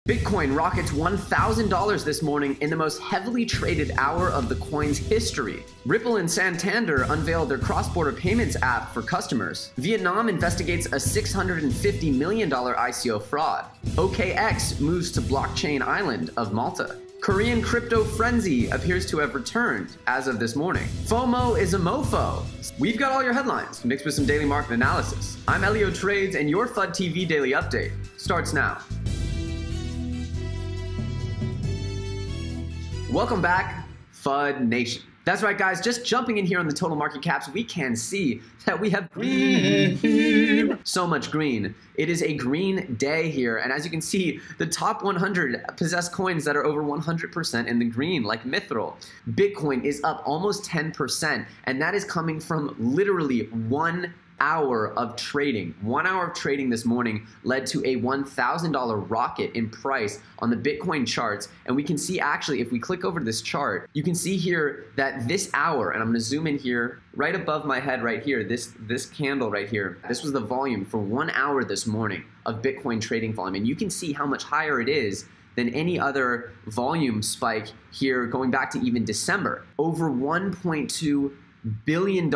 Bitcoin rockets $1,000 this morning in the most heavily traded hour of the coin's history. Ripple and Santander unveiled their cross-border payments app for customers. Vietnam investigates a $650 million ICO fraud. OkEx moves to blockchain island of Malta. Korean crypto frenzy appears to have returned as of this morning. FOMO is a mofo. We've got all your headlines mixed with some daily market analysis. I'm Elio Trades, and your FUD TV daily update starts now. Welcome back, FUD Nation. That's right, guys. Just jumping in here on the total market caps, we can see that we have green. So much green. It is a green day here. And as you can see, the top 100 possess coins that are over 100% in the green, like Mithril. Bitcoin is up almost 10%. And that is coming from literally 1 hour of trading. 1 hour of trading this morning led to a $1,000 rocket in price on the Bitcoin charts. And we can see actually, if we click over to this chart, you can see here that this hour, and I'm gonna zoom in here, right above my head right here, this candle right here, this was the volume for 1 hour this morning of Bitcoin trading volume. And you can see how much higher it is than any other volume spike here going back to even December. Over $1.2 billion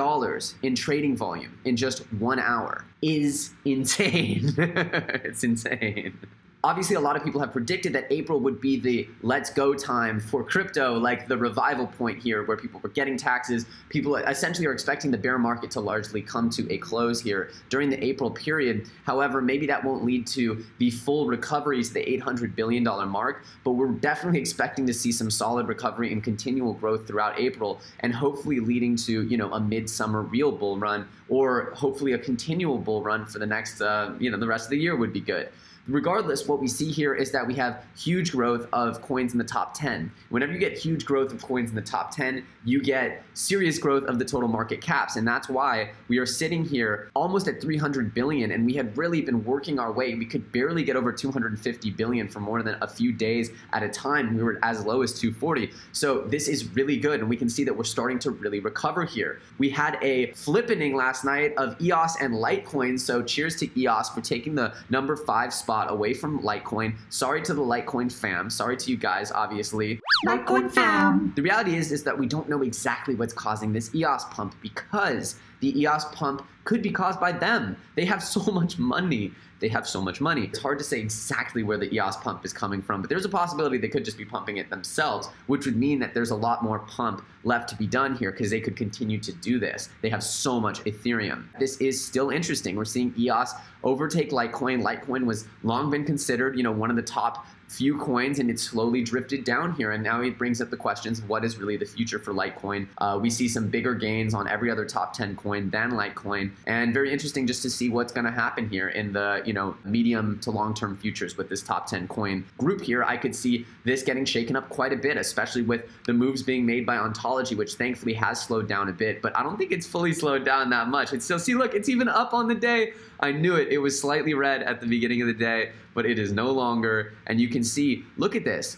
in trading volume in just 1 hour is insane. It's insane. Obviously, a lot of people have predicted that April would be the let's go time for crypto, like the revival point here where people were getting taxes. People essentially are expecting the bear market to largely come to a close here during the April period. However, maybe that won't lead to the full recovery to the $800 billion mark, but we're definitely expecting to see some solid recovery and continual growth throughout April, and hopefully leading to, you know, a midsummer real bull run, or hopefully a continual bull run for the next, the rest of the year would be good. Regardless, what we see here is that we have huge growth of coins in the top 10. Whenever you get huge growth of coins in the top 10, you get serious growth of the total market caps. And that's why we are sitting here almost at 300 billion. And we have really been working our way. We could barely get over 250 billion for more than a few days at a time. We were as low as 240. So this is really good. And we can see that we're starting to really recover here. We had a flippening last night of EOS and Litecoin. So cheers to EOS for taking the number 5 spot away from Litecoin. Sorry to the Litecoin fam. Sorry to you guys, obviously. Litecoin fam. The reality is that we don't know exactly what's causing this EOS pump, because the EOS pump could be caused by them. They have so much money. They have so much money. It's hard to say exactly where the EOS pump is coming from, but there's a possibility they could just be pumping it themselves, which would mean that there's a lot more pump left to be done here because they could continue to do this. They have so much Ethereum. This is still interesting. We're seeing EOS overtake Litecoin. Litecoin was long been considered, one of the top few coins, and it slowly drifted down here, and now it brings up the questions of what is really the future for Litecoin. We see some bigger gains on every other top 10 coin than Litecoin, and very interesting just to see what's going to happen here in the medium to long-term futures with this top 10 coin group here. I could see this getting shaken up quite a bit, especially with the moves being made by Ontology, which thankfully has slowed down a bit, but I don't think it's fully slowed down that much. It's still, see, look, it's even up on the day. I knew it. It was slightly red at the beginning of the day, but it is no longer. And you can see, look at this.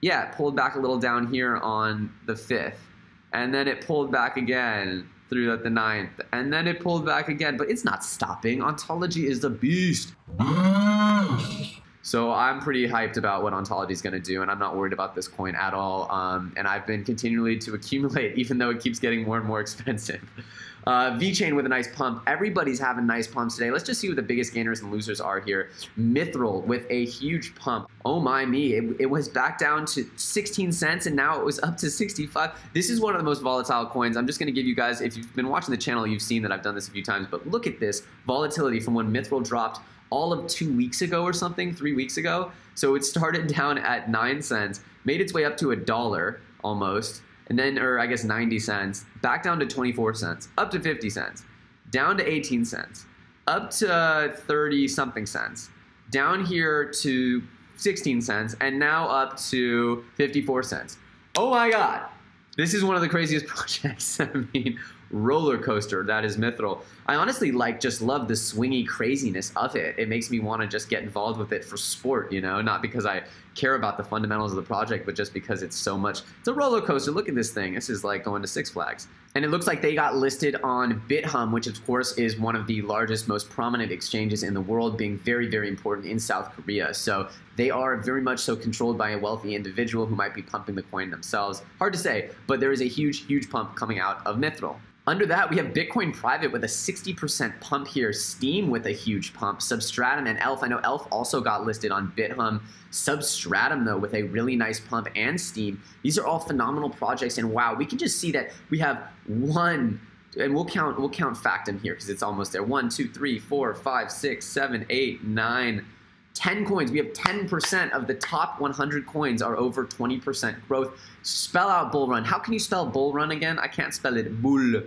Yeah, it pulled back a little down here on the 5th. And then it pulled back again through the 9th. And then it pulled back again, but it's not stopping. Ontology is the beast. So I'm pretty hyped about what Ontology is going to do, and I'm not worried about this coin at all. And I've been continually to accumulate, even though it keeps getting more and more expensive. VeChain with a nice pump. Everybody's having nice pumps today. Let's just see what the biggest gainers and losers are here. Mithril with a huge pump. Oh my me, it was back down to 16 cents and now it was up to 65. This is one of the most volatile coins. I'm just going to give you guys, if you've been watching the channel, you've seen that I've done this a few times, but look at this volatility from when Mithril dropped all of 2 weeks ago or something, 3 weeks ago. So it started down at 9 cents, made its way up to $1 almost, and then, or I guess 90 cents, back down to 24 cents, up to 50 cents, down to 18 cents, up to 30 something cents, down here to 16 cents, and now up to 54 cents. Oh my God. This is one of the craziest projects. I mean, roller coaster that is Mithril. I honestly just love the swingy craziness of it. It makes me want to just get involved with it for sport, you know, not because I care about the fundamentals of the project, but just because it's so much. It's a roller coaster. Look at this thing. This is like going to Six Flags. And it looks like they got listed on BitHum, which of course is one of the largest, most prominent exchanges in the world, being very, very important in South Korea. So they are very much so controlled by a wealthy individual who might be pumping the coin themselves. Hard to say, but there is a huge, huge pump coming out of Mithril. Under that, we have Bitcoin Private with a 60% pump here, Steam with a huge pump, Substratum and Elf. I know Elf also got listed on BitHum. Substratum, though, with a really nice pump, and Steam. These are all phenomenal projects, and wow, we can just see that we have one, and we'll count Factum here because it's almost there. 1, 2, 3, 4, 5, 6, 7, 8, 9, 10 coins. We have 10% of the top 100 coins are over 20% growth. Spell out bull run. How can you spell bull run again? I can't spell it. Bull.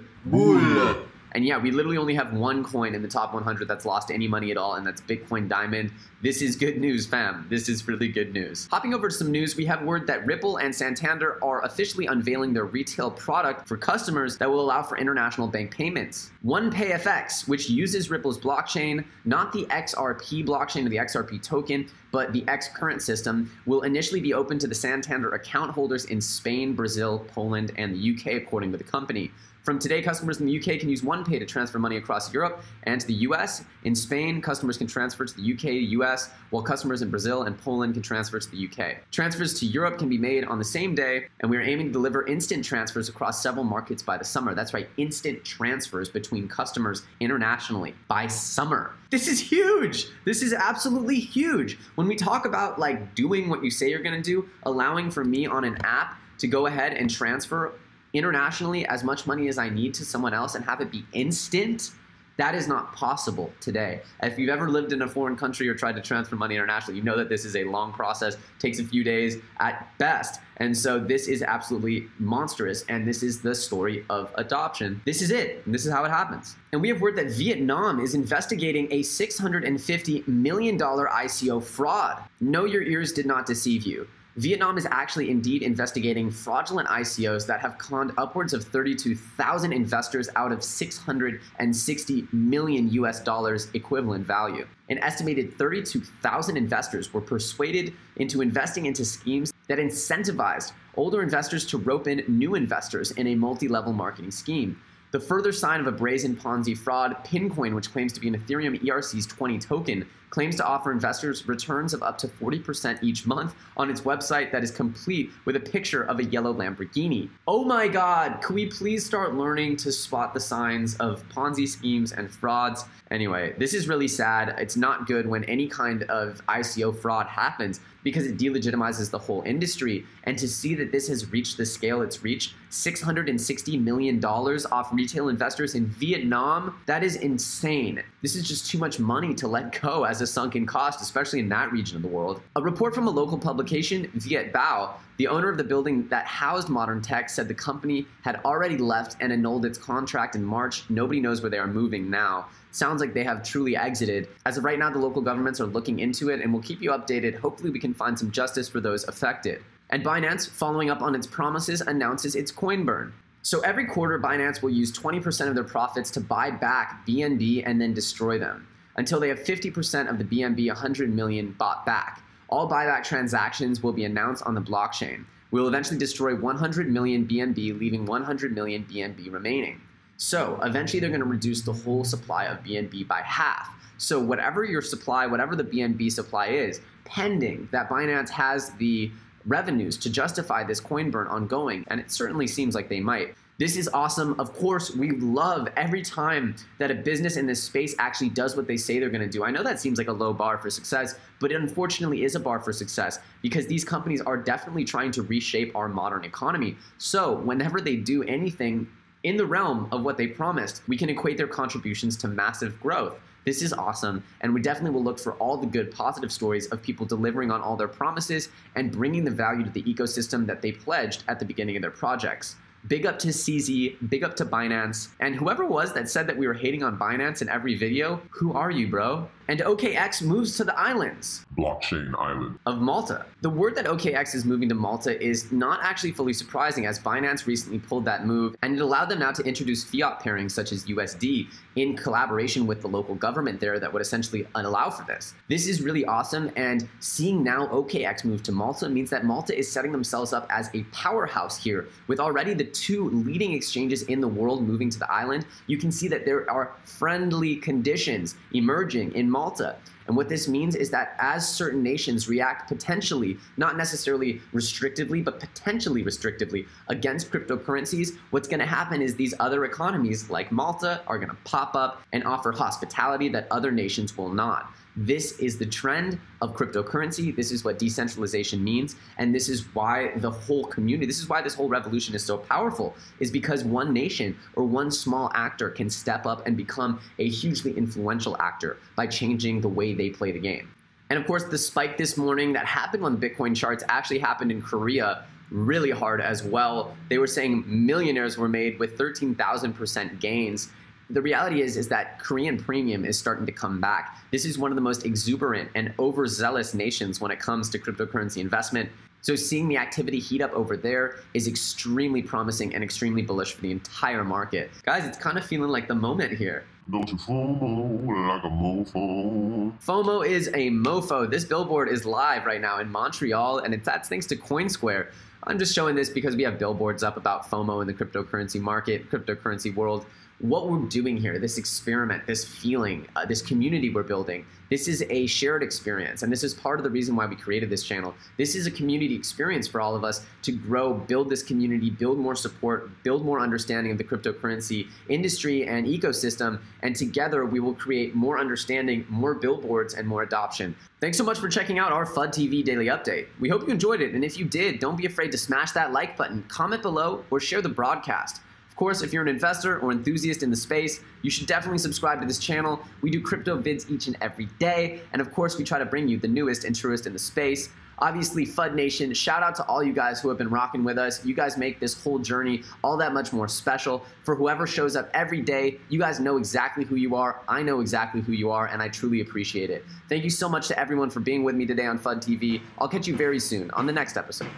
And yeah, we literally only have one coin in the top 100 that's lost any money at all, and that's Bitcoin Diamond. This is good news, fam. This is really good news. Hopping over to some news, we have word that Ripple and Santander are officially unveiling their retail product for customers that will allow for international bank payments. OnePayFX, which uses Ripple's blockchain, not the XRP blockchain or the XRP token, but the X current system, will initially be open to the Santander account holders in Spain, Brazil, Poland, and the UK, according to the company. From today, customers in the UK can use OnePay to transfer money across Europe and to the US. In Spain, customers can transfer to the UK, US, while customers in Brazil and Poland can transfer to the UK. Transfers to Europe can be made on the same day, and we are aiming to deliver instant transfers across several markets by the summer. That's right, instant transfers between customers internationally by summer. This is huge. This is absolutely huge. When we talk about like doing what you say you're gonna do, allowing for me on an app to go ahead and transfer internationally as much money as I need to someone else and have it be instant, that is not possible today. If you've ever lived in a foreign country or tried to transfer money internationally, you know that this is a long process, takes a few days at best. And so this is absolutely monstrous, and this is the story of adoption. This is it, and this is how it happens. And we have word that Vietnam is investigating a $650 million ICO fraud. No, your ears did not deceive you. Vietnam is actually indeed investigating fraudulent ICOs that have conned upwards of 32,000 investors out of $660 million US equivalent value. An estimated 32,000 investors were persuaded into investing into schemes that incentivized older investors to rope in new investors in a multi-level marketing scheme. The further sign of a brazen Ponzi fraud, Pincoin, which claims to be an Ethereum ERC20 token, claims to offer investors returns of up to 40% each month on its website that is complete with a picture of a yellow Lamborghini. Oh my God, can we please start learning to spot the signs of Ponzi schemes and frauds? Anyway, this is really sad. It's not good when any kind of ICO fraud happens because it delegitimizes the whole industry. And to see that this has reached the scale it's reached, $660 million off retail investors in Vietnam, that is insane. This is just too much money to let go as a sunken cost, especially in that region of the world. A report from a local publication, Viet Bao, the owner of the building that housed Modern Tech, said the company had already left and annulled its contract in March. Nobody knows where they are moving now. Sounds like they have truly exited. As of right now, the local governments are looking into it, and we'll keep you updated. Hopefully we can find some justice for those affected. And Binance, following up on its promises, announces its coin burn. So every quarter, Binance will use 20% of their profits to buy back BNB and then destroy them, until they have 50% of the BNB 100 million bought back. All buyback transactions will be announced on the blockchain. We will eventually destroy 100 million BNB, leaving 100 million BNB remaining. So eventually they're going to reduce the whole supply of BNB by half. So whatever your supply, whatever the BNB supply is, pending that Binance has the revenues to justify this coin burn ongoing, and it certainly seems like they might. This is awesome. Of course, we love every time that a business in this space actually does what they say they're going to do. I know that seems like a low bar for success, but it unfortunately is a bar for success because these companies are definitely trying to reshape our modern economy. So whenever they do anything in the realm of what they promised, we can equate their contributions to massive growth. This is awesome, and we definitely will look for all the good, positive stories of people delivering on all their promises and bringing the value to the ecosystem that they pledged at the beginning of their projects. Big up to CZ, big up to Binance, and whoever was that said that we were hating on Binance in every video, who are you, bro? And OkEx moves to the islands Blockchain Island of Malta. The word that OkEx is moving to Malta is not actually fully surprising, as Binance recently pulled that move, and it allowed them now to introduce fiat pairings such as USD in collaboration with the local government there that would essentially allow for this. This is really awesome, and seeing now OkEx move to Malta means that Malta is setting themselves up as a powerhouse here. With already the two leading exchanges in the world moving to the island, you can see that there are friendly conditions emerging in Malta. And what this means is that as certain nations react potentially, not necessarily restrictively, but potentially restrictively against cryptocurrencies, what's going to happen is these other economies like Malta are going to pop up and offer hospitality that other nations will not. This is the trend of cryptocurrency. This is what decentralization means. And this is why the whole community, this is why this whole revolution is so powerful, is because one nation or one small actor can step up and become a hugely influential actor by changing the way they play the game. And of course, the spike this morning that happened on the Bitcoin charts actually happened in Korea really hard as well. They were saying millionaires were made with 13,000% gains. The reality is that Korean premium is starting to come back. This is one of the most exuberant and overzealous nations when it comes to cryptocurrency investment. So seeing the activity heat up over there is extremely promising and extremely bullish for the entire market. Guys, it's kind of feeling like the moment here. Don't you FOMO like a mofo? FOMO is a mofo. This billboard is live right now in Montreal, and that's thanks to CoinSquare. I'm just showing this because we have billboards up about FOMO in the cryptocurrency market, cryptocurrency world. What we're doing here, this experiment, this feeling, this community we're building, this is a shared experience. And this is part of the reason why we created this channel. This is a community experience for all of us to grow, build this community, build more support, build more understanding of the cryptocurrency industry and ecosystem. And together we will create more understanding, more billboards, and more adoption. Thanks so much for checking out our FUD TV Daily Update. We hope you enjoyed it. And if you did, don't be afraid to smash that like button, comment below, or share the broadcast. Of course, if you're an investor or enthusiast in the space, you should definitely subscribe to this channel. We do crypto vids each and every day. And of course, we try to bring you the newest and truest in the space. Obviously, FUD Nation, shout out to all you guys who have been rocking with us. You guys make this whole journey all that much more special. For whoever shows up every day, you guys know exactly who you are. I know exactly who you are, and I truly appreciate it. Thank you so much to everyone for being with me today on FUD TV. I'll catch you very soon on the next episode.